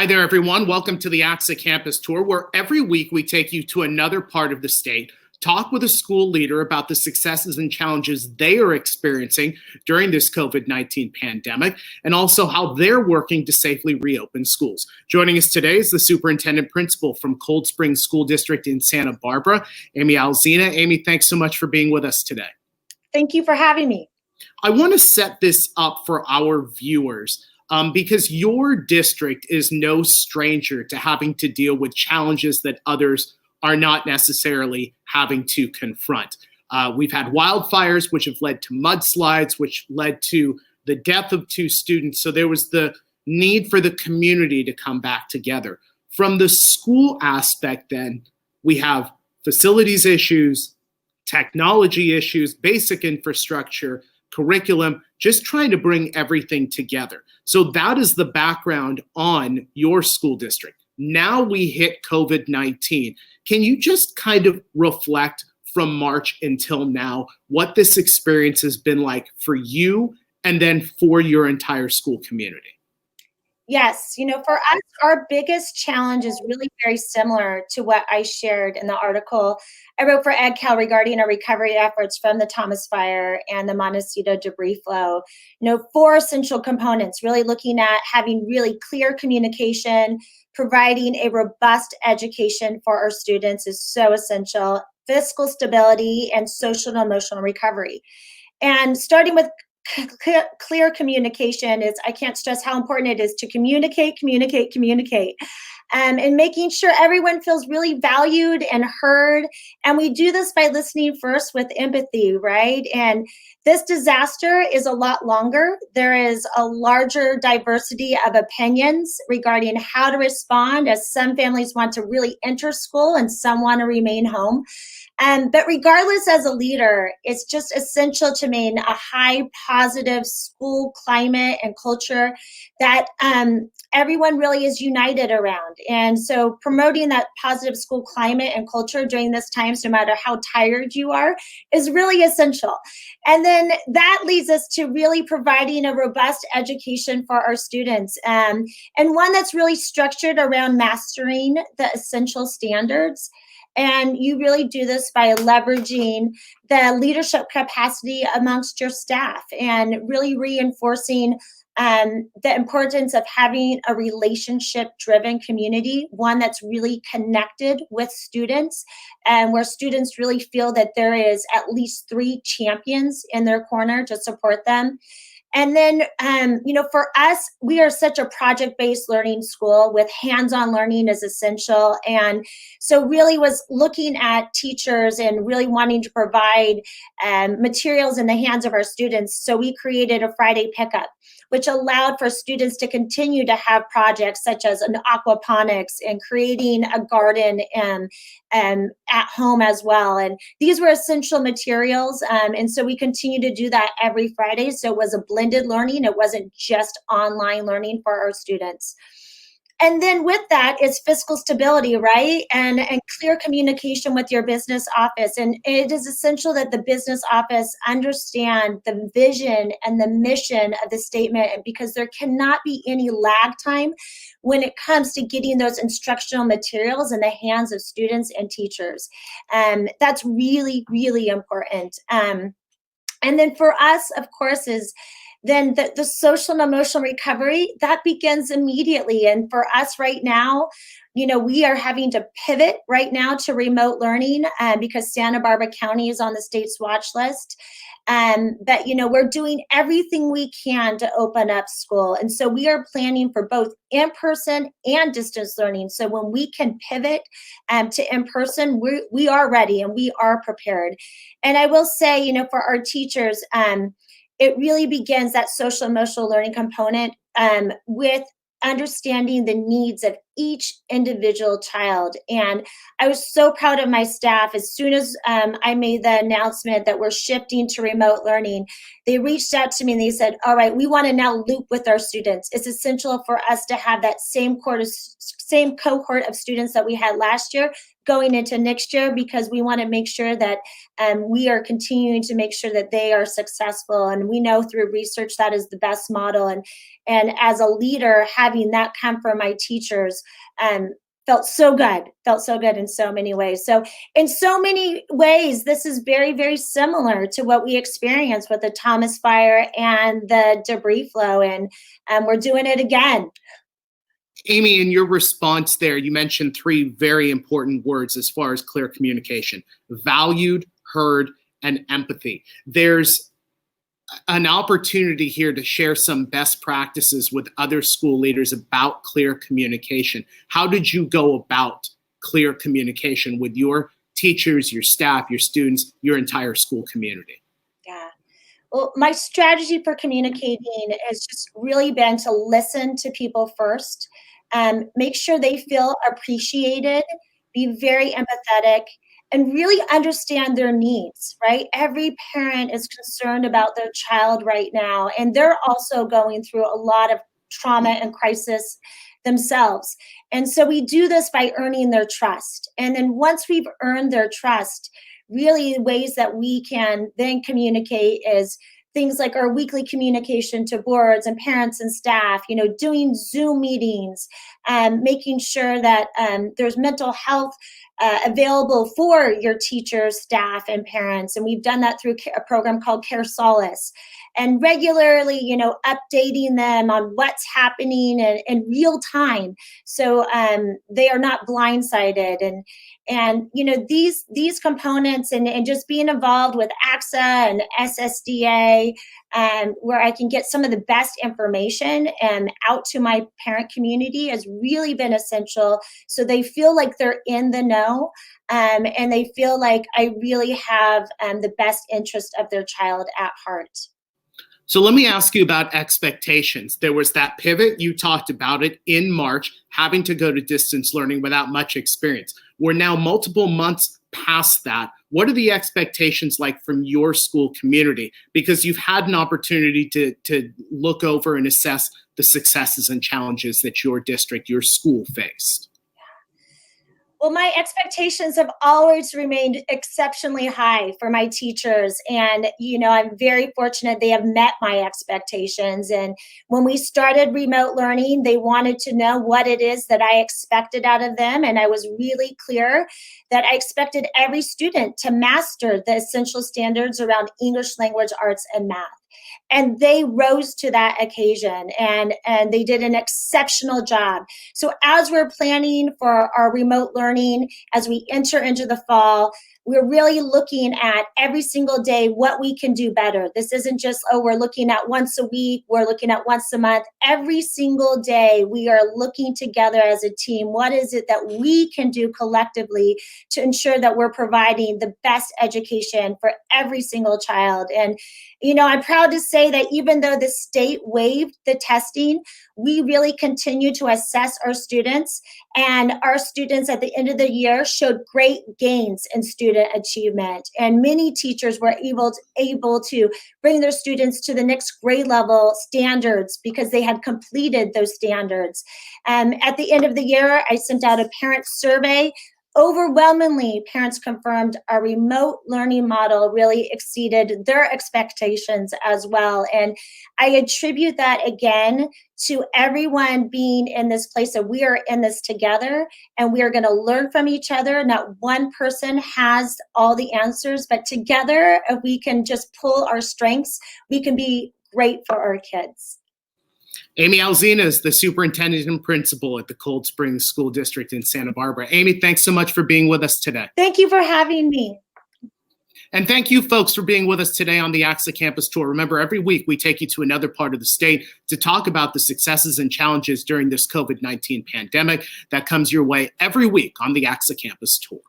Hi there, everyone. Welcome to the ACSA Campus Tour, where every week we take you to another part of the state, talk with a school leader about the successes and challenges they are experiencing during this COVID-19 pandemic, and also how they're working to safely reopen schools. Joining us today is the superintendent principal from Cold Spring School District in Santa Barbara, Amy Alzina. Amy, thanks so much for being with us today. Thank you for having me. I want to set this up for our viewers. Because your district is no stranger to having to deal with challenges that others are not necessarily having to confront. We've had wildfires, which have led to mudslides, which led to the death of 2 students. So there was the need for the community to come back together. From the school aspect, then, we have facilities issues, technology issues, basic infrastructure, curriculum, just trying to bring everything together. So that is the background on your school district. Now we hit COVID-19. Can you just kind of reflect from March until now what this experience has been like for you and then for your entire school community? Yes, for us, our biggest challenge is really very similar to what I shared in the article I wrote for EdCal regarding our recovery efforts from the Thomas Fire and the Montecito debris flow. 4 essential components, really looking at having really clear communication, providing a robust education for our students is so essential, fiscal stability, and social and emotional recovery. And starting with clear communication is, I can't stress how important it is to communicate, and making sure everyone feels really valued and heard. And we do this by listening first with empathy, right? And this disaster is a lot longer. There is a larger diversity of opinions regarding how to respond, as some families want to really enter school and some want to remain home. But regardless, as a leader, it's just essential to maintain a high positive school climate and culture that everyone really is united around. And so promoting that positive school climate and culture during this time, no matter how tired you are, is really essential. And then that leads us to really providing a robust education for our students, and one that's really structured around mastering the essential standards. And you really do this by leveraging the leadership capacity amongst your staff and really reinforcing the importance of having a relationship-driven community, one that's really connected with students, and where students really feel that there is at least 3 champions in their corner to support them. And then, for us, we are such a project-based learning school with hands-on learning is essential. And so really was looking at teachers and really wanting to provide materials in the hands of our students. So we created a Friday pickup, which allowed for students to continue to have projects such as an aquaponics and creating a garden at home as well. And these were essential materials. And so we continue to do that every Friday. So it was a blended learning. It wasn't just online learning for our students. And then with that is fiscal stability, right? And clear communication with your business office. And it is essential that the business office understand the vision and the mission of the statement, because there cannot be any lag time when it comes to getting those instructional materials in the hands of students and teachers. That's really, really important. And then for us, of course, is then the social and emotional recovery, that begins immediately. And for us right now, we are having to pivot right now to remote learning because Santa Barbara County is on the state's watch list. But, we're doing everything we can to open up school. And so we are planning for both in-person and distance learning. So when we can pivot to in-person, we are ready and we are prepared. And I will say, for our teachers, it really begins that social emotional learning component with understanding the needs of each individual child. And I was so proud of my staff. As soon as I made the announcement that we're shifting to remote learning, they reached out to me and they said, all right, we want to now loop with our students. It's essential for us to have that same cohort of students that we had last year going into next year, because we want to make sure that we are continuing to make sure that they are successful. And we know through research that is the best model. And as a leader, having that come from my teachers felt so good in so many ways. So in so many ways, this is very, very similar to what we experienced with the Thomas Fire and the debris flow. And we're doing it again. Amy, in your response there, you mentioned three very important words as far as clear communication: valued, heard, and empathy. There's an opportunity here to share some best practices with other school leaders about clear communication. How did you go about clear communication with your teachers, your staff, your students, your entire school community? Yeah. Well, my strategy for communicating has just really been to listen to people first, make sure they feel appreciated, be very empathetic, and really understand their needs, right? Every parent is concerned about their child right now, and they're also going through a lot of trauma and crisis themselves. And so we do this by earning their trust. And then once we've earned their trust, really ways that we can then communicate is things like our weekly communication to boards and parents and staff, doing Zoom meetings, making sure that there's mental health available for your teachers, staff, and parents. And we've done that through a program called Care Solace. And regularly, updating them on what's happening in real time, so they are not blindsided. And these components, and just being involved with ACSA and SSDA, where I can get some of the best information out to my parent community, has really been essential. So they feel like they're in the know, and they feel like I really have the best interest of their child at heart. So let me ask you about expectations. There was that pivot, you talked about it in March, having to go to distance learning without much experience. We're now multiple months past that. What are the expectations like from your school community? Because you've had an opportunity to look over and assess the successes and challenges that your district, your school faced. Well, my expectations have always remained exceptionally high for my teachers. And, I'm very fortunate they have met my expectations. And when we started remote learning, they wanted to know what it is that I expected out of them. And I was really clear that I expected every student to master the essential standards around English language arts and math. And they rose to that occasion, and they did an exceptional job. So as we're planning for our remote learning, as we enter into the fall, we're really looking at every single day what we can do better. This isn't just, we're looking at once a week, we're looking at once a month. Every single day, we are looking together as a team. What is it that we can do collectively to ensure that we're providing the best education for every single child? And, I'm proud to say that even though the state waived the testing, we really continue to assess our students, and our students at the end of the year showed great gains in student achievement. And many teachers were able to bring their students to the next grade level standards because they had completed those standards. At the end of the year, I sent out a parent survey. Overwhelmingly, parents confirmed our remote learning model really exceeded their expectations as well. And I attribute that again to everyone being in this place that we are in this together, and we are going to learn from each other. Not one person has all the answers, but together, if we can just pull our strengths, we can be great for our kids. Amy Alzina is the superintendent and principal at the Cold Springs School District in Santa Barbara. Amy, thanks so much for being with us today. Thank you for having me. And thank you, folks, for being with us today on the ACSA Campus Tour. Remember, every week we take you to another part of the state to talk about the successes and challenges during this COVID-19 pandemic. That comes your way every week on the ACSA Campus Tour.